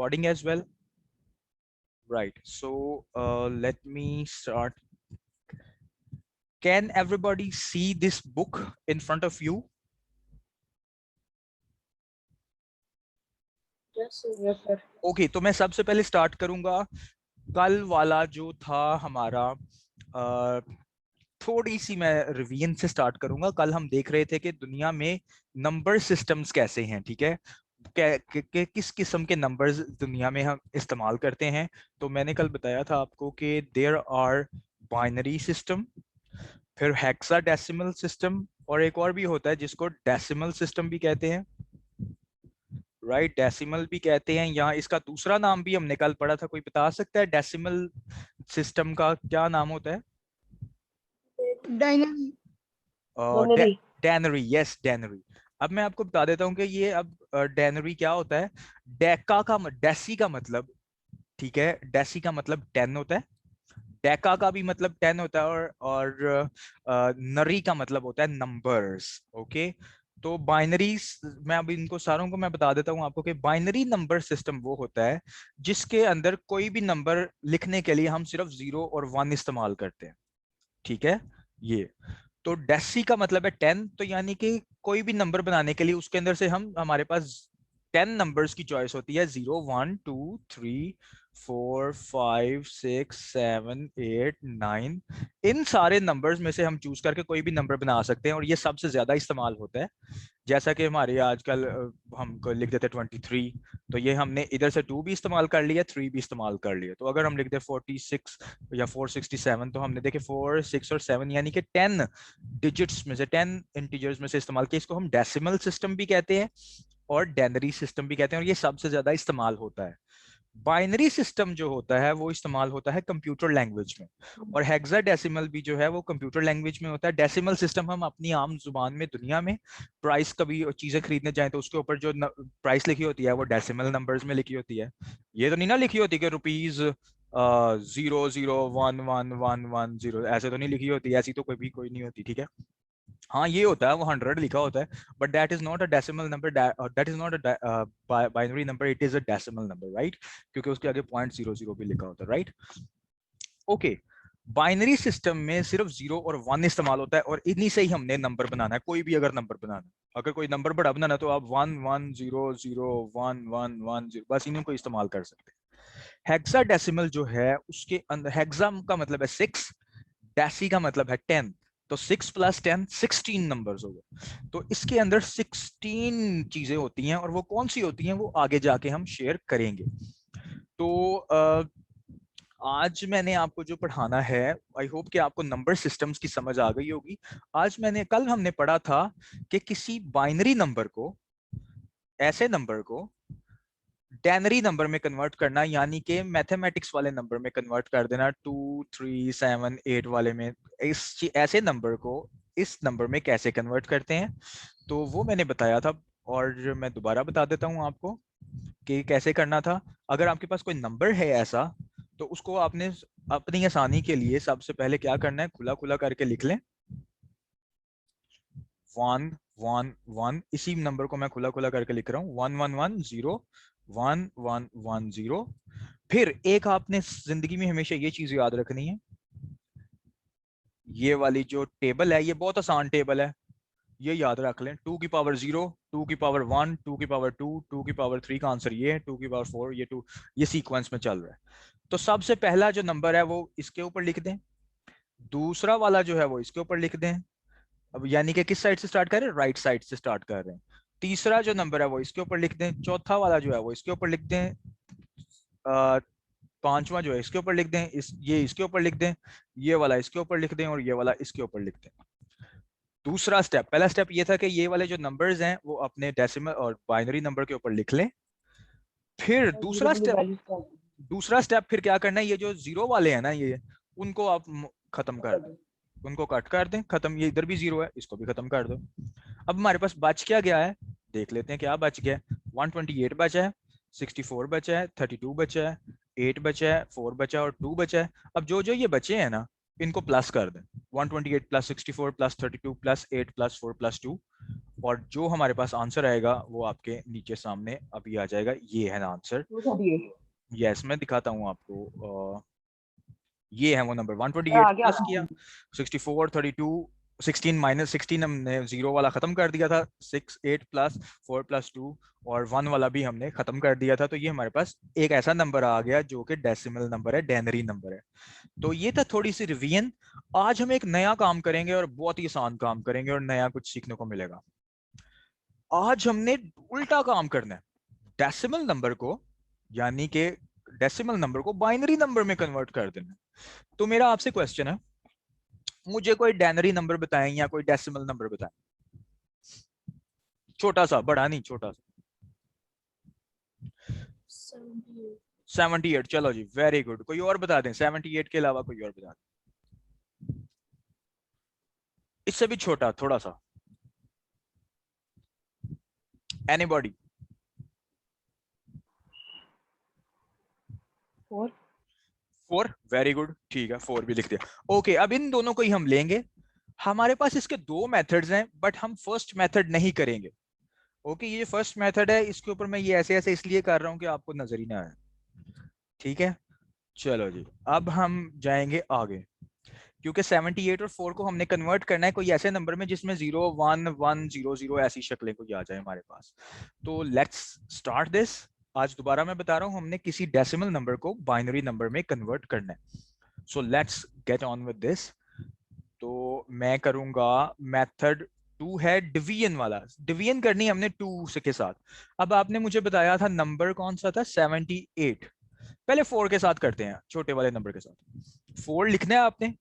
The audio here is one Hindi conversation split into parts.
recording as well? Right. So let me start. Can everybody see this book in front of you? Yes, sir. Okay, तो मैं सबसे पहले स्टार्ट करूंगा. कल वाला जो था हमारा, थोड़ी सी मैं रिवीजन से स्टार्ट करूंगा. कल हम देख रहे थे कि दुनिया में नंबर सिस्टम्स कैसे हैं, ठीक है. किस किस्म के नंबर्स दुनिया में हम इस्तेमाल करते हैं. तो मैंने कल बताया था आपको कि देयर आर बाइनरी सिस्टम, फिर हेक्साडेसिमल सिस्टम, और एक और भी होता है जिसको डेसिमल सिस्टम भी कहते हैं. राइट, डेसिमल भी कहते हैं. यहाँ इसका दूसरा नाम भी हमने कल पढ़ा था. कोई बता सकता है डेसिमल सिस्टम का क्या नाम होता है? Binary. डेनरी. यस, डेनरी. अब मैं आपको बता देता हूँ कि ये अब डेनरी क्या होता है. डेसी का मतलब, ठीक है, डेसी का मतलब 10 होता है. डेका का भी मतलब 10 होता है. और नरी का मतलब होता है नंबर्स. ओके. तो बाइनरी, मैं अब इनको सारों को मैं बता देता हूँ आपको कि बाइनरी नंबर सिस्टम वो होता है जिसके अंदर कोई भी नंबर लिखने के लिए हम सिर्फ 0 और 1 इस्तेमाल करते हैं, ठीक है. ये तो डेसी का मतलब है 10. तो यानी कि कोई भी नंबर बनाने के लिए उसके अंदर से हमारे पास 10 नंबर्स की चॉइस होती है. 0 1 2 3 4 5 6 7 8 9. इन सारे नंबर्स में से हम चूज करके कोई भी नंबर बना सकते हैं. और ये सबसे ज्यादा इस्तेमाल होता है. जैसा कि हमारे आजकल हम लिख देते 23. तो ये हमने इधर से 2 भी इस्तेमाल कर लिया, 3 भी इस्तेमाल कर लिया. तो अगर हम लिख दे 46 या 467, तो हमने देखे 4 6 और 7 यानी कि 10 डिजिट्स में से, 10 इंटीजर्स में से इस्तेमाल किया. इसको हम डेसिमल सिस्टम भी कहते हैं और डेनरी सिस्टम भी कहते हैं. और ये सबसे ज्यादा इस्तेमाल होता है. बाइनरी सिस्टम जो होता है वो इस्तेमाल होता है कंप्यूटर लैंग्वेज में. और हेक्साडेसिमल भी जो है वो कंप्यूटर लैंग्वेज में होता है. डेसिमल सिस्टम हम अपनी आम जुबान में दुनिया में प्राइस कभी चीजें खरीदने जाएं तो उसके ऊपर जो प्राइस लिखी होती है वो डेसिमल नंबर्स में लिखी होती है. ये तो नहीं ना लिखी होती कि रुपीज 0 0 1 1 1 1 0, ऐसे तो नहीं लिखी होती. ऐसी तो कोई नहीं होती, ठीक है. हाँ, ये होता है, वो 100 लिखा होता है. But that is not a decimal number, that is not a binary number, it is a decimal number, right. क्योंकि उसके आगे 0.00 भी लिखा होता है, राइट. ओके. बाइनरी सिस्टम में सिर्फ 0 और 1 इस्तेमाल होता है. और इन्हीं से ही हमने नंबर बनाना है. कोई भी अगर नंबर बनाना है, अगर कोई नंबर बड़ा बनाना है तो आप 1 1 0 0 1 1 1 0, बस इन्हीं को इस्तेमाल कर सकते हैं. हेक्साडेसिमल जो है उसके अंदर, हेक्सा का मतलब है 6, डेसी का मतलब है 10. तो 6 + 10 16 नंबर्स हो गए. तो इसके अंदर 16 चीजें होती हैं. और वो कौन सी होती हैं वो आगे जाके हम शेयर करेंगे. तो आज मैंने आपको जो पढ़ाना है, आई होप कि आपको नंबर सिस्टम्स की समझ आ गई होगी. कल हमने पढ़ा था कि किसी बाइनरी नंबर को, ऐसे नंबर को डेनरी नंबर में कन्वर्ट करना, यानी कि मैथमेटिक्स वाले नंबर में कन्वर्ट कर देना, 2 3 7 8 वाले में. ऐसे नंबर को इस नंबर में कैसे कन्वर्ट करते हैं, तो वो मैंने बताया था. और मैं दोबारा बता देता हूं आपको कि कैसे करना था. अगर आपके पास कोई नंबर है ऐसा, तो उसको आपने अपनी आसानी के लिए सबसे पहले क्या करना है, खुला खुला करके लिख लें. 1 1 1, इसी नंबर को मैं खुला खुला करके लिख रहा हूँ. 1 1 1 0 1 1 1 0. फिर एक आपने जिंदगी में हमेशा ये चीज याद रखनी है, ये वाली जो टेबल है ये बहुत आसान टेबल है, ये याद रख लें. 2 की पावर 0, 2 की पावर 1, 2 की पावर 2, 2 की पावर 3 का आंसर ये है, 2 की पावर 4, ये 2, ये सीक्वेंस में चल रहा है. तो सबसे पहला जो नंबर है वो इसके ऊपर लिख दें, दूसरा वाला जो है वो इसके ऊपर लिख दें. अब यानी कि किस साइड से स्टार्ट कर रहे हैं, राइट साइड से स्टार्ट कर रहे हैं. तीसरा जो नंबर है वो इसके ऊपर लिख दें, चौथा वाला जो है वो इसके ऊपर लिख दें, पांचवा जो है इसके ऊपर लिख दें, ये इसके ऊपर लिख दें, ये वाला इसके ऊपर लिख दें, और ये वाला इसके ऊपर लिख दें. दूसरा स्टेप, पहला स्टेप ये था कि ये वाले जो नंबर्स हैं वो अपने डेसिमल और बाइनरी नंबर के ऊपर लिख लें. फिर दूसरा स्टेप फिर क्या करना है, ये जो जीरो वाले हैं ना, ये उनको आप खत्म कर दें, उनको कट कर दें, खत्म. ये इधर भी 0 है, इसको भी खत्म कर दो. अब हमारे पास बच क्या गया है, देख लेते हैं क्या बच गया. 128 बचा है, 64 बचा है, 32 बचा है, 8 बचा है, 4 बचा है और 2 बचा है. अब जो जो ये बचे हैं ना, इनको प्लस कर दें. 128 + 64 + 32 + 8 + 4 + 2, और जो हमारे पास आंसर आएगा वो आपके नीचे सामने अभी आ जाएगा, ये है ना आंसर। 238 यस, मैं दिखाता हूँ आपको। ये है वो नंबर, आ 128 गया प्लस किया 64 32 16 माइनस 16 हमने जीरो वाला खत्म कर दिया था, 6 8 प्लस 4 प्लस 2 और 1 वाला भी हमने खत्म कर दिया था। तो ये हमारे पास एक ऐसा नंबर आ गया जो कि डेसिमल नंबर है, डेनरी नंबर है। तो ये था थोड़ी सी रिवीजन। आज हम एक नया काम करेंगे और बहुत ही आसान काम करेंगे और नया कुछ सीखने को मिलेगा। आज हमने उल्टा काम करना है, डेसिमल नंबर को, यानी कि डेसिमल नंबर को बाइनरी नंबर में कन्वर्ट कर देना है। तो मेरा आपसे क्वेश्चन है, मुझे कोई डेनरी नंबर बताएं या कोई डेसिमल नंबर बताएं, छोटा सा, बड़ा नहीं, छोटा सा। 78, चलो जी, वेरी गुड। कोई और बता दें, 78 के अलावा कोई और बता दें, इससे भी छोटा थोड़ा सा, एनीबॉडी? 4 4, वेरी गुड, ठीक है, 4 भी लिख दिया। ओके, अब इन दोनों को ही हम लेंगे। हमारे पास इसके दो मेथड्स हैं, बट हम फर्स्ट मेथड नहीं करेंगे। ओके, ये फर्स्ट मेथड है, इसके ऊपर मैं ये ऐसे ऐसे इसलिए कर रहा हूं कि आपको नजर ही ना आए। ठीक है, चलो जी, अब हम जाएंगे आगे, क्योंकि 78 और 4 को हमने कन्वर्ट करना है कोई ऐसे नंबर में जिसमें 0 1 1 0 0 ऐसी शक्लें कोई आ जाए हमारे पास। तो लेट्स स्टार्ट दिस। आज दोबारा मैं बता रहा हूं, हमने किसी डेसिमल नंबर को बाइनरी नंबर में कन्वर्ट करना है। So let's get on with this. तो मैं करूंगा मेथड 2 है डिवीजन वाला। डिवीजन करनी है हमने 2 से के साथ। अब आपने मुझे बताया था नंबर कौन सा था, 78। पहले 4 के साथ करते हैं, छोटे वाले नंबर के साथ 4 लिखना है आपने,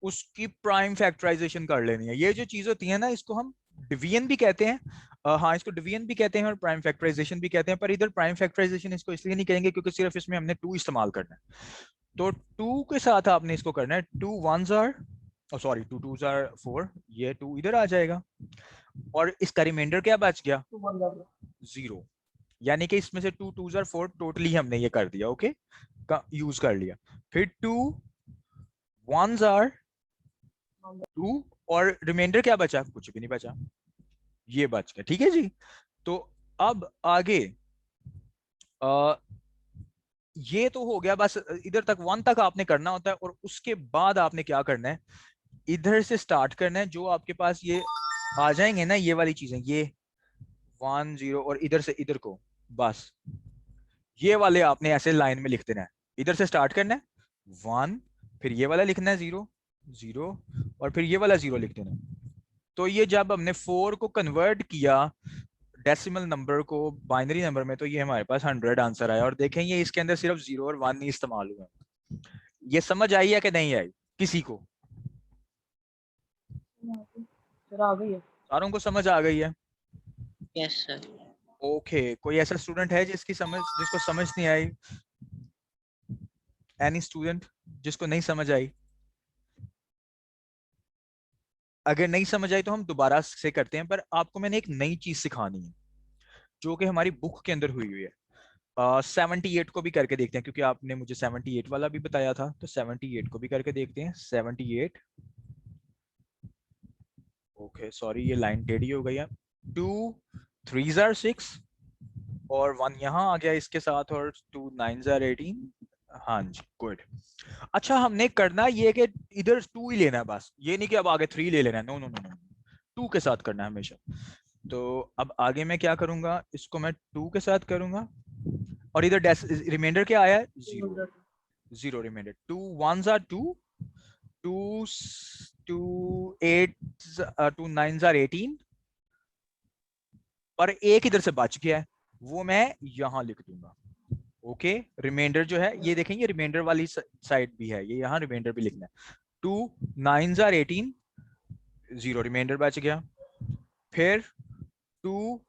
उसकी प्राइम फैक्टराइजेशन कर लेनी है। ये जो चीज होती है ना, इसको हम डिवीजन भी कहते हैं। हाँ, इसको डिवीजन भी कहते हैं और प्राइम फैक्टराइजेशन भी कहते हैं, पर इधर प्राइम फैक्टराइजेशन इसको इसलिए नहीं कहेंगे क्योंकि सिर्फ इसमें हमने 2 इस्तेमाल करना है। तो 2 के साथ आपने इसको करना है, 2 1s are, sorry 2 2s are 4, ये 2 इधर आ जाएगा और इसका रिमाइंडर क्या बच गया, 0। यानी कि इसमें से 2 2s आर 4, टोटली हमने ये कर दिया, ओके, का यूज कर लिया। फिर 2 1s आर 2 और रिमाइंडर क्या बचा, कुछ भी नहीं बचा, ये बच गया। ठीक है जी। तो अब आगे ये तो हो गया, बस इधर तक 1 तक आपने करना होता है और उसके बाद आपने क्या करना है, इधर से स्टार्ट करना है। जो आपके पास ये आ जाएंगे ना, ये वाली चीजें, ये 1 0 और इधर से इधर को, बस ये वाले आपने ऐसे लाइन में लिख देना है। इधर से स्टार्ट करना है 1, फिर ये वाला लिखना है 0 0 और फिर ये वाला 0 लिख देना है। तो ये जब हमने 4 को कन्वर्ट किया डेसिमल नंबर को बाइनरी नंबर में, तो ये हमारे पास 100 आंसर आया। और देखें, ये इसके अंदर सिर्फ 0 और 1 नहीं इस्तेमाल हुआ। ये समझ आई है कि नहीं आई किसी को? आ गई है। सारों को समझ आ गई है? Yes sir. ओके, कोई ऐसा स्टूडेंट है जिसको समझ नहीं आई? एनी स्टूडेंट जिसको नहीं समझ आई? अगर नहीं समझ आई तो हम दोबारा से करते हैं, पर आपको मैंने एक नई चीज सिखानी है जो कि हमारी बुक के अंदर हुई हुई है। 78 को भी करके देखते हैं, क्योंकि आपने मुझे 78 वाला भी बताया था, तो 78 को भी करके देखते हैं। 78, ओके सॉरी, ये लाइन टेढ़ी हो गई है। 2 3s आर 6 और 1 यहाँ आ गया इसके साथ, और 2 9s आर 18। हाँ जी, गुड। अच्छा, हमने करना ये है कि इधर 2 ही लेना है बस, ये नहीं कि अब आगे 3 ले लेना है, नो नो नो नो, 2 के साथ करना है हमेशा। तो अब आगे मैं क्या करूंगा, इसको मैं 2 के साथ करूंगा और इधर रिमाइंडर क्या आया है, 0 0 reminder. 2 1s are 2, 2 2 8 2 9s are 18 और एक इधर से बच गया है, वो मैं यहां लिख दूंगा। ओके, रिमाइंडर जो है ये देखें, ये रिमाइंडर वाली साइड भी है, ये यहाँ रिमाइंडर भी लिखना है। 2 9s आर 18, 0 रिमाइंडर बच गया। फिर 2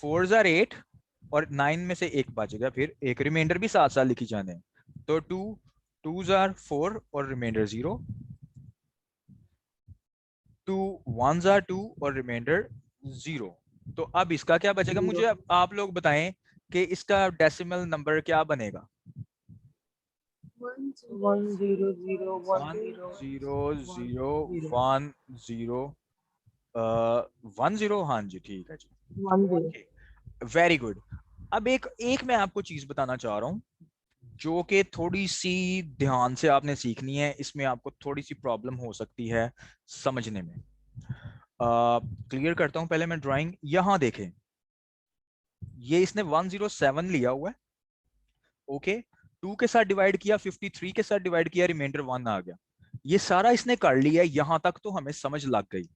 4s आर 8 और 9 में से एक बच गया, फिर एक रिमाइंडर भी साथ साथ लिखी जाने हैं। तो 2 2s आर 4 और रिमाइंडर 0, 2 1s आर 2 और रिमाइंडर 0। तो अब इसका क्या बचेगा, मुझे आप लोग बताएं कि इसका डेसिमल नंबर क्या बनेगा। 1 0 0 1 1 0 0 0 1 0 10, हाँ जी ठीक है जी, 10 वेरी गुड। अब एक एक मैं आपको चीज बताना चाह रहा हूँ जो कि थोड़ी सी ध्यान से आपने सीखनी है, इसमें आपको थोड़ी सी प्रॉब्लम हो सकती है समझने में। क्लियर करता हूं पहले मैं ड्राइंग। यहां देखें, ये इसने 107 लिया हुआ है, ओके, 2 के साथ डिवाइड किया, 53 के साथ डिवाइड किया, रिमाइंडर 1 आ गया। ये सारा इसने कर लिया, यहां तक तो हमें समझ लग गई।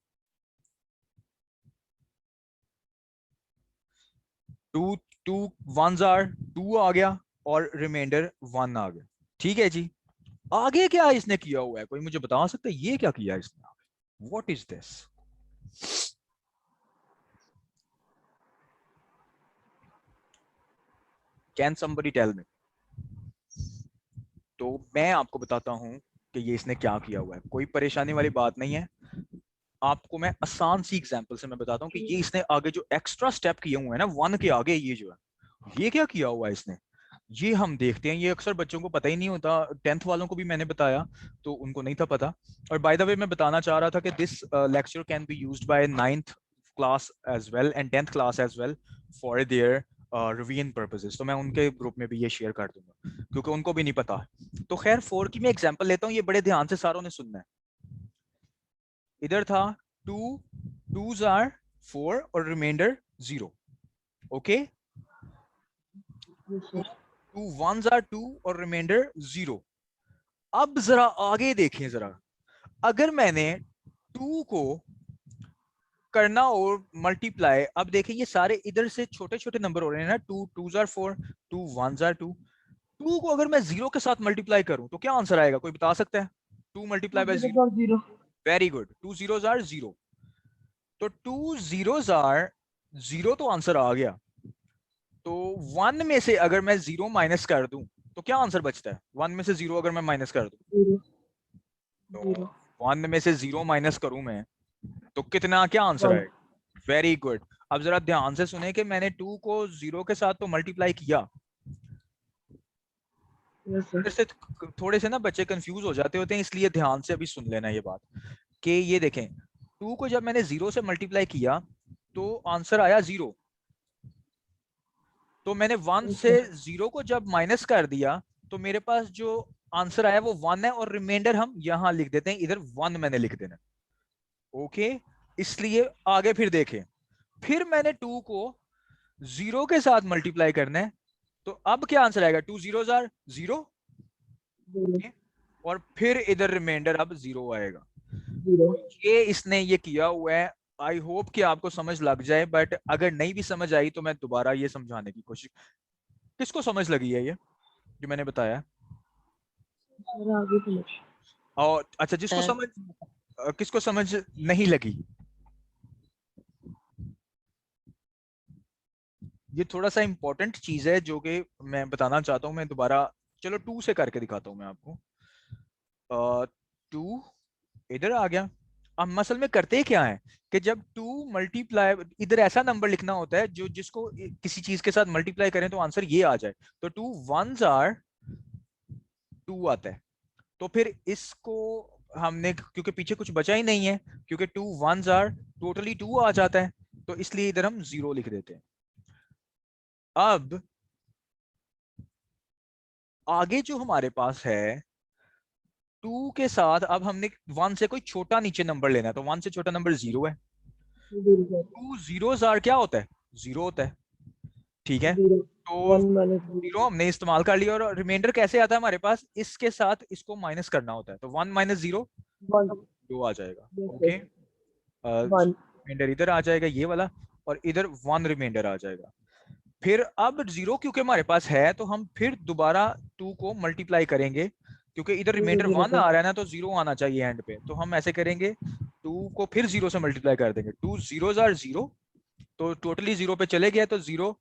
2 2 1s आर 2 आ गया और रिमाइंडर 1 आ गया, ठीक है जी। आगे क्या इसने किया हुआ है, कोई मुझे बता सकता है ये क्या किया इसने? What is this? Can somebody tell me? तो मैं आपको बताता हूं कि ये इसने क्या किया हुआ है, कोई परेशानी वाली बात नहीं है। आपको मैं आसान सी एग्जांपल से मैं बताता हूँ कि ये इसने आगे जो एक्स्ट्रा स्टेप किए हुए हैं ना 1 के आगे, ये जो है ये क्या किया हुआ है इसने, ये हम देखते हैं। ये अक्सर बच्चों को पता ही नहीं होता, 10th वालों को भी मैंने बताया तो उनको नहीं था पता। और बाय द वे मैं बताना चाह रहा था कि this lecture can be used by 9th class as well and 10th class as well for their revision purposes. तो मैं उनके ग्रुप में भी ये शेयर कर दूंगा क्योंकि उनको भी नहीं पता। तो खैर 4 की मैं एग्जांपल लेता हूँ, ये बड़े ध्यान से सारों ने सुनना है। इधर था 2 2s आर 4 और रिमाइंडर 0, ओके। 2 1s आर 2 और रिमाइंडर 0। अब जरा आगे देखें जरा, अगर मैंने 2 को करना और मल्टीप्लाई, अब देखें ये सारे इधर से छोटे छोटे नंबर हो रहे हैं ना, 2 2s आर 4, 2 1s आर 2। 2 को अगर मैं 0 के साथ मल्टीप्लाई करूं तो क्या आंसर आएगा, कोई बता सकता है? 2 multiply by 0, 0 very good, 2 zeros are 0। तो 2 zeros आर 0 तो आंसर आ गया। तो 1 में से अगर मैं 0 माइनस कर दूं तो क्या आंसर बचता है? 1 में से 0 अगर मैं माइनस कर दूं 0 तो 1 में से 0 माइनस करूं मैं तो कितना, क्या आंसर 1 आएगा? Very good. अब जरा ध्यान से सुने कि मैंने 2 को 0 के साथ तो मल्टीप्लाई किया। यस सर इधर से थोड़े से ना बच्चे कंफ्यूज हो जाते होते हैं, इसलिए ध्यान से अभी सुन लेना ये बात कि ये देखें 2 को जब मैंने 0 से मल्टीप्लाई किया तो आंसर आया 0। तो मैंने 1 से 0 को जब माइनस कर दिया तो मेरे पास जो आंसर आया वो 1 है और रिमाइंडर हम यहां लिख देते हैं, इधर 1 मैंने लिख देना, ओके। इसलिए आगे फिर देखें, फिर मैंने 2 को 0 के साथ मल्टीप्लाई करना है तो अब क्या आंसर आएगा? 2 zeros आर 0, 0 और फिर इधर रिमाइंडर अब 0 आएगा। 0 ये इसने ये किया हुआ है। आई होप कि आपको समझ लग जाए, बट अगर नहीं भी समझ आई तो मैं दोबारा ये समझाने की कोशिश। किसको समझ लगी है ये जो मैंने बताया? सर आगे समझ और अच्छा, जिसको सर समझ किसको समझ नहीं लगी? ये थोड़ा सा इंपॉर्टेंट चीज है जो कि मैं बताना चाहता हूँ, मैं दोबारा चलो 2 से करके दिखाता हूँ मैं आपको। 2 इधर आ गया। हम असल में करते क्या है कि जब 2 मल्टीप्लाई, इधर ऐसा नंबर लिखना होता है जो जिसको किसी चीज के साथ मल्टीप्लाई करें तो आंसर ये आ जाए। तो 2 1s आर 2 आता है। तो फिर इसको हमने, क्योंकि पीछे कुछ बचा ही नहीं है, क्योंकि 2 1s आर टोटली 2 आ जाता है, तो इसलिए इधर हम 0 लिख देते हैं। अब आगे जो हमारे पास है 2 के साथ, अब हमने 1 से कोई छोटा नीचे नंबर लेना है, तो 1 से छोटा नंबर 0 है। 0 2 zeros आर क्या होता है? 0 होता है, ठीक है। 0 तो 1 माइनस 0 हमने इस्तेमाल कर लिया और रिमाइंडर कैसे आता है हमारे पास? इसके साथ इसको माइनस करना होता है, तो 1 माइनस 0 1 2 आ जाएगा, यस ओके। सर 1 रिमाइंडर इधर आ जाएगा ये वाला, और इधर 1 रिमाइंडर आ जाएगा। फिर अब 0 क्योंकि हमारे पास है तो हम फिर दोबारा 2 को मल्टीप्लाई करेंगे, क्योंकि इधर रिमाइंडर 0 1 आ रहा है ना, तो 0 आना चाहिए एंड पे। तो हम ऐसे करेंगे, 2 को फिर 0 से मल्टीप्लाई कर देंगे। 2 zeros आर 0, तो टोटली 0 पे चले गए तो 0,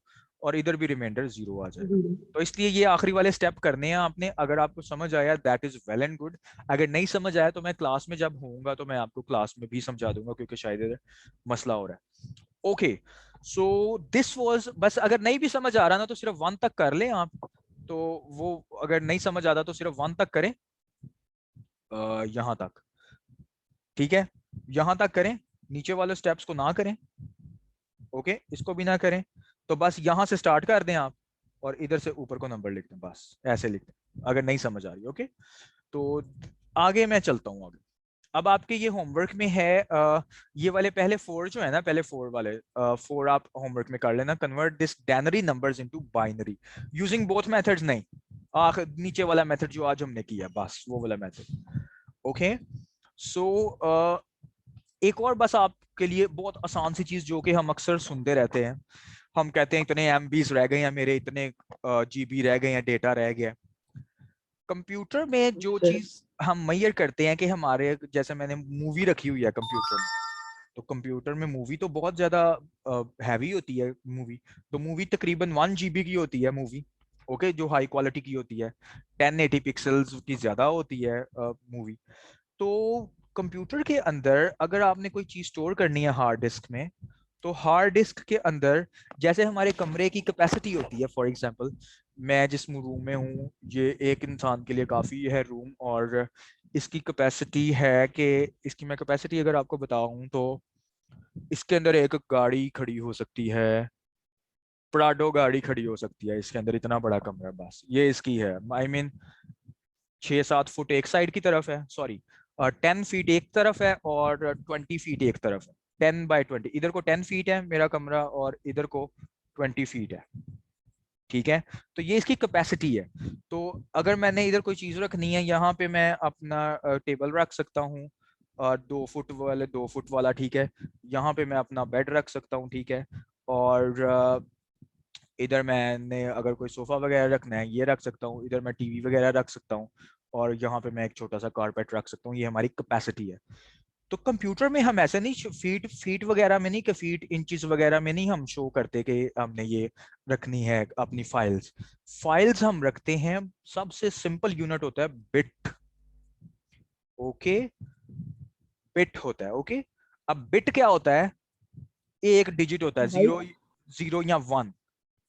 और इधर भी रिमाइंडर 0 आ जाएगा। 0 तो इसलिए ये आखिरी वाले स्टेप करने हैं आपने। अगर आपको समझ आया that is well and good. अगर नहीं समझ आया तो मैं क्लास में जब होऊंगा तो मैं आपको क्लास में भी समझा दूंगा, क्योंकि शायद इधर मसला हो रहा है, ओके। सो दिस वाज, बस अगर नहीं भी समझ आ रहा ना तो सिर्फ 1 तक कर लें आप। तो वो अगर नहीं समझ आता तो सिर्फ 1 तक करें, यहां तक, ठीक है, यहां तक करें। नीचे वाले स्टेप्स को ना करें, ओके, इसको भी ना करें, तो बस यहां से स्टार्ट कर दें आप और इधर से ऊपर को नंबर लिख दें, बस ऐसे लिख दें अगर नहीं समझ आ रही, ओके। तो आगे मैं चलता हूँ आगे। अब आपके ये होमवर्क में है ये वाले पहले 4 जो है ना, पहले 4 वाले 4 आप होमवर्क में कर लेना। Convert this denary numbers into binary using both methods, नहीं नीचे वाला मेथड जो आज हमने किया बस वो वाला मेथड, ओके। सो एक और बस आपके लिए बहुत आसान सी चीज जो कि हम अक्सर सुनते रहते हैं, हम कहते हैं इतने MBs रह गए हैं मेरे, इतने GB रह गए हैं, डेटा रह गया। कंप्यूटर में जो सर चीज हम मेजर करते हैं कि हमारे, जैसे मैंने मूवी रखी हुई है कंप्यूटर में, तो कंप्यूटर में मूवी तो बहुत ज्यादा हैवी होती है मूवी, तो मूवी तकरीबन 1 GB की होती है मूवी, ओके, जो हाई क्वालिटी की होती है, 1080 पिक्सल्स की ज्यादा होती है मूवी। तो कंप्यूटर के अंदर अगर आपने कोई चीज स्टोर करनी है हार्ड डिस्क में, तो हार्ड डिस्क के अंदर जैसे हमारे कमरे की कैपेसिटी होती है, फॉर एग्जांपल मैं जिस रूम में हूँ ये एक इंसान के लिए काफी है रूम, और इसकी कैपेसिटी है कि इसकी मैं कैपेसिटी अगर आपको बताऊं तो इसके अंदर एक गाड़ी खड़ी हो सकती है, प्राडो गाड़ी खड़ी हो सकती है इसके अंदर, इतना बड़ा कमरा, बस ये इसकी है। आई मीन 6-7 फुट एक साइड की तरफ है, सॉरी 10 फीट एक तरफ है और 20 फीट एक तरफ है, 10 बाय 20, इधर को 10 फीट है मेरा कमरा और इधर को 20 फीट है, ठीक है। तो ये इसकी कैपेसिटी है। तो अगर मैंने इधर कोई चीज रखनी है, यहाँ पे मैं अपना टेबल रख सकता हूँ 2 फुट वाले 2 फुट वाला, ठीक है। यहाँ पे मैं अपना बेड रख सकता हूँ, ठीक है। और इधर मैंने अगर कोई सोफा वगैरह रखना है ये रख सकता हूँ, इधर मैं टीवी वगैरह रख सकता हूँ, और यहाँ पे मैं एक छोटा सा कारपेट रख सकता हूँ, ये हमारी कैपेसिटी है। तो कंप्यूटर में हम ऐसे नहीं फीट फीट वगैरह में नहीं, कि फीट इंचेस वगैरह में नहीं हम शो करते कि हमने ये रखनी है अपनी फाइल्स। फाइल्स हम रखते हैं, सबसे सिंपल यूनिट होता है बिट, ओके, बिट होता है, ओके। अब बिट क्या होता है, एक डिजिट होता है, भाई 0 या 1,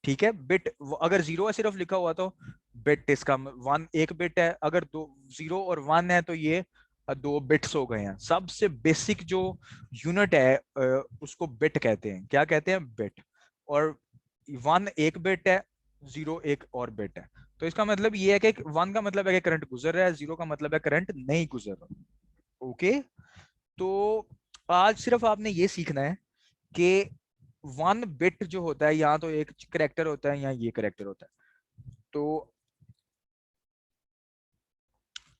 ठीक है। बिट अगर 0 है सिर्फ लिखा हुआ तो बिट, इसका 1 एक बिट है, अगर 0 और 1 है तो ये 2 बिट्स हो गए हैं। सबसे बेसिक जो यूनिट है उसको बिट कहते हैं, क्या कहते हैं, बिट। और 1 एक बिट है, 0 एक और बिट है। तो इसका मतलब ये है कि 1 का मतलब है कि करंट गुजर रहा है, 0 का मतलब है करंट नहीं गुजर रहा, ओके। तो आज सिर्फ आपने ये सीखना है कि 1 बिट जो होता है, या तो एक करेक्टर होता है या ये करेक्टर होता है। तो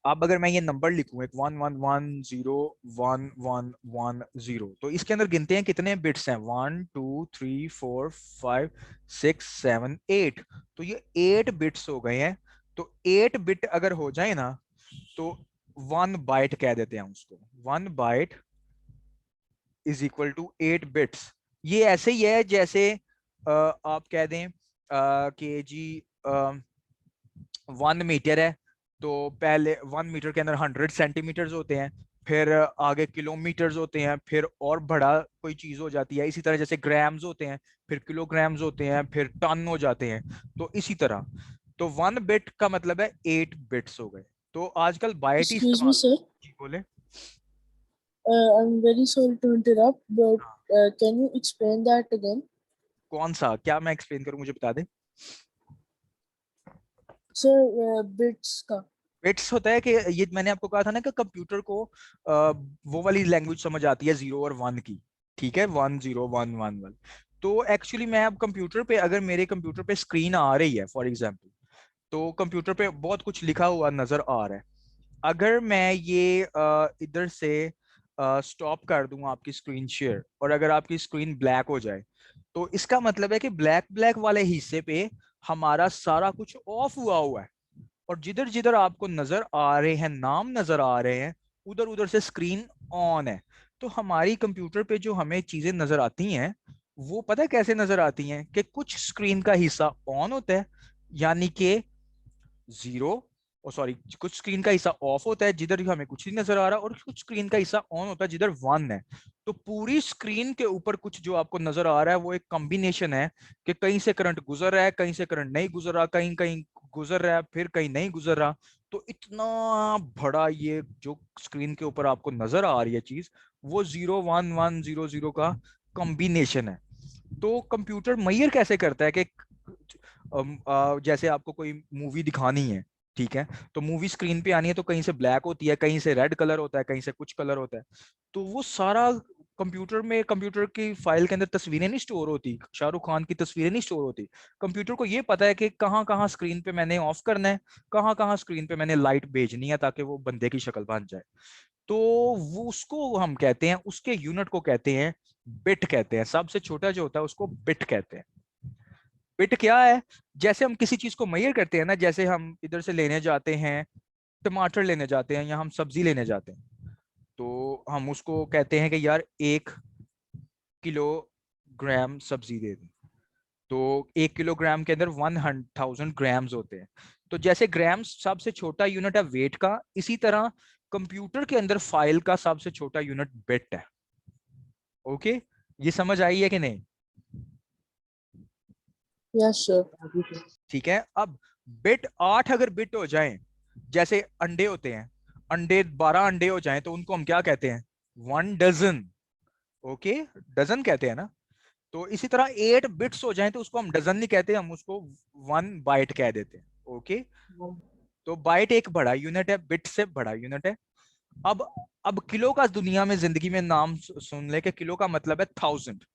अब अगर मैं ये नंबर लिखूं एक 11101110, तो इसके अंदर गिनते हैं कितने बिट्स हैं, 1 2 3 4 5 6 7 8, तो ये 8 बिट्स हो गए हैं। तो 8 बिट अगर हो जाए ना, तो 1 बाइट कह देते हैं उसको, 1 byte is equal to 8 bits. ये ऐसे ही है जैसे आप कह दें कि जी 1 मीटर है, तो पहले 1 मीटर के अंदर 100 सेंटीमीटर होते हैं, फिर आगे किलोमीटर्स होते हैं, फिर और बड़ा कोई चीज हो जाती है, इसी तरह जैसे ग्राम्स होते हैं, फिर किलोग्राम्स होते हैं, फिर टन हो जाते हैं। तो इसी तरह, तो 1 बिट का मतलब है 8 बिट्स हो गए। तो आजकल बाइट ही excuse me इस्तेमाल, sir, जी बोले। I'm very sorry to interrupt, but can you explain that again? कौन सा, क्या मैं एक्सप्लेन करूं, मुझे बता दे। Sir, bits का बिट्स होता है कि ये मैंने आपको कहा था ना कि कंप्यूटर को वो वाली लैंग्वेज समझ आती है 0 और 1 की, ठीक है, 1 0 1 1 1। तो एक्चुअली मैं अब कंप्यूटर पे, अगर मेरे कंप्यूटर पे स्क्रीन आ रही है फॉर एग्जांपल, तो कंप्यूटर पे बहुत कुछ लिखा हुआ नजर आ रहा है। अगर मैं ये इधर से स्टॉप कर दूं आपकी स्क्रीन शेयर, और अगर आपकी स्क्रीन ब्लैक हो जाए, तो इसका मतलब है कि ब्लैक ब्लैक वाले हिस्से पे हमारा सारा कुछ ऑफ हुआ हुआ है, और जिधर जिधर आपको नजर आ रहे हैं, नाम नजर आ रहे हैं, उधर उधर से स्क्रीन ऑन है। तो हमारी कंप्यूटर पे जो हमें चीजें नजर आती हैं, वो पता है कैसे नजर आती हैं, कि कुछ स्क्रीन का हिस्सा ऑन होता है, यानी कि 0, और सॉरी, कुछ स्क्रीन का हिस्सा ऑफ होता है जिधर हमें कुछ नहीं नजर आ रहा, और कुछ स्क्रीन का हिस्सा ऑन होता है जिधर 1 है। तो पूरी स्क्रीन के ऊपर कुछ जो आपको नजर आ रहा है वो एक कॉम्बिनेशन है, कि कहीं से करंट गुजर रहा है, कहीं से करंट नहीं गुजर रहा, कहीं कहीं गुजर रहा है, फिर कहीं नहीं गुजर रहा। तो इतना बड़ा ये जो स्क्रीन के ऊपर आपको नजर आ रही है चीज, वो 01100 का कॉम्बिनेशन है। तो कंप्यूटर मेजर कैसे करता है कि जैसे आपको कोई मूवी दिखानी है, ठीक है, तो मूवी स्क्रीन पे आनी है तो कहीं से ब्लैक होती है, कहीं से रेड कलर होता है, कहीं से कुछ कलर होता है। तो वो सारा कंप्यूटर में, कंप्यूटर की फाइल के अंदर तस्वीरें नहीं स्टोर होती, शाहरुख खान की तस्वीरें नहीं स्टोर होती। कंप्यूटर को ये पता है कि कहाँ कहाँ स्क्रीन पे मैंने ऑफ करना है, कहाँ कहाँ स्क्रीन पे मैंने लाइट भेजनी है ताकि वो बंदे की शक्ल बन जाए। तो वो उसको हम कहते हैं, उसके यूनिट को कहते हैं बिट कहते हैं। सबसे छोटा जो होता है उसको बिट कहते हैं। बिट क्या है? जैसे हम किसी चीज को मेजर करते हैं ना, जैसे हम इधर से लेने जाते हैं, टमाटर लेने जाते हैं या हम सब्जी लेने जाते हैं, तो हम उसको कहते हैं कि यार 1 किलोग्राम सब्जी दे दे। तो 1 किलोग्राम के अंदर 1000 ग्राम्स होते हैं। तो जैसे ग्राम्स सबसे छोटा यूनिट है वेट का, इसी तरह कंप्यूटर के अंदर फाइल का सबसे छोटा यूनिट बिट है। ओके, ये समझ आई है कि नहीं? Yes, sir. ठीक है। अब बिट 8 अगर बिट हो जाएं, जैसे अंडे होते हैं, अंडे 12 अंडे हो जाएं तो उनको हम क्या कहते हैं? 1 डजन। ओके, डजन कहते हैं ना। तो इसी तरह 8 बिट्स हो जाएं तो उसको हम डजन नहीं कहते, हम उसको 1 बाइट कह देते हैं। ओके, तो बाइट एक बड़ा यूनिट है, बिट से बड़ा यूनिट है। अब किलो का दुनिया में, जिंदगी में नाम सुन ले कि किलो का मतलब है 1000।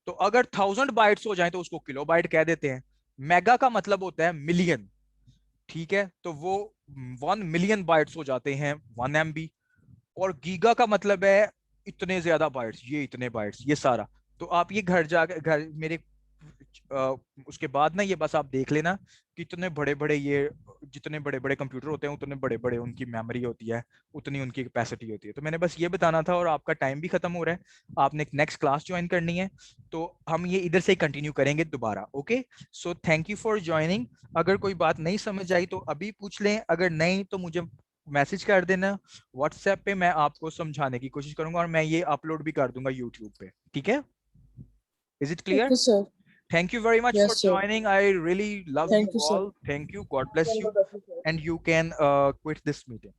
तो अगर 1000 बाइट्स हो जाए तो उसको किलो बाइट कह देते हैं। मेगा का मतलब होता है मिलियन, ठीक है, तो वो 1 मिलियन बाइट्स हो जाते हैं 1 MB। और गीगा का मतलब है इतने ज्यादा बाइट्स, ये इतने बाइट्स, ये सारा। तो आप ये घर जाकर, घर मेरे अ, उसके बाद ना ये बस आप देख लेना कितने बड़े बड़े ये, जितने बड़े बड़े कंप्यूटर होते हैं उतने बड़े बड़े उनकी मेमोरी होती है, उतनी उनकी कैपेसिटी होती है। तो मैंने बस ये बताना था, और आपका टाइम भी खत्म हो रहा है, आपने नेक्स्ट क्लास ज्वाइन करनी है, तो हम ये इधर से ही कंटिन्यू करेंगे दोबारा। Okay, so thank you for joining. अगर कोई बात नहीं समझ आई तो अभी पूछ लें, अगर नहीं तो मुझे मैसेज कर देना व्हाट्सएप पे, मैं आपको समझाने की कोशिश करूंगा, और मैं ये अपलोड भी कर दूंगा यूट्यूब पे। ठीक है? Is it clear? Okay, sir. Thank you very much for Yes, sir. joining. I really love you Thank you, sir. all. Thank you. God bless you. And you can quit this meeting.